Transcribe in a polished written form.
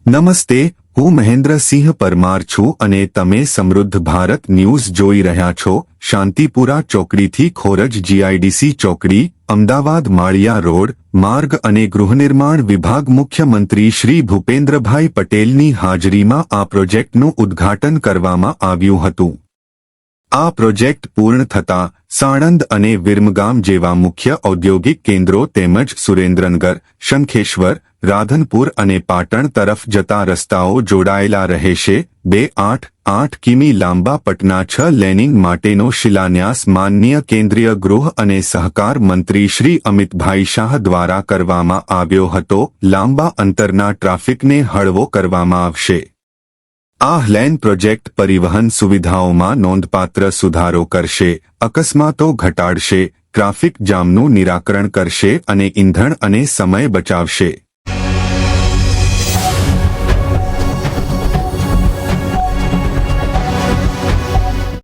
નમસ્તે, હું મહેન્દ્રસિંહ પરમાર છું અને તમે સમૃદ્ધ ભારત ન્યૂઝ જોઈ રહ્યા છો. શાંતિપુરા ચોકડીથી ખોરજ જીઆઈડીસી ચોકડી, અમદાવાદ માળિયા રોડ માર્ગ અને ગૃહનિર્માણ વિભાગ મુખ્યમંત્રી શ્રી ભૂપેન્દ્રભાઈ પટેલની હાજરીમાં આ પ્રોજેક્ટનું ઉદ્ઘાટન કરવામાં આવ્યું હતું. આ પ્રોજેક્ટ પૂર્ણ થતાં સાણંદ અને વિરમગામ જેવા મુખ્ય ઔદ્યોગિક કેન્દ્રો તેમજ સુરેન્દ્રનગર, શંખેશ્વર, રાધનપુર અને પાટણ તરફ જતા રસ્તાઓ જોડાયેલા રહેશે. 2.8 કિમી લાંબા પટના 6 લેનિંગ માટેનો શિલાન્યાસ માનનીય કેન્દ્રીય ગૃહ અને સહકાર મંત્રી શ્રી અમિતભાઈ શાહ દ્વારા કરવામાં આવ્યો હતો. લાંબા અંતરના ટ્રાફિકને હળવો કરવામાં આવશે. આ લેન પ્રોજેક્ટ પરિવહન સુવિધાઓમાં નોંધપાત્ર સુધારો કરશે, અકસ્માતો ઘટાડશે, ટ્રાફિક જામનું નિરાકરણ કરશે અને ઇંધણ અને સમય બચાવશે.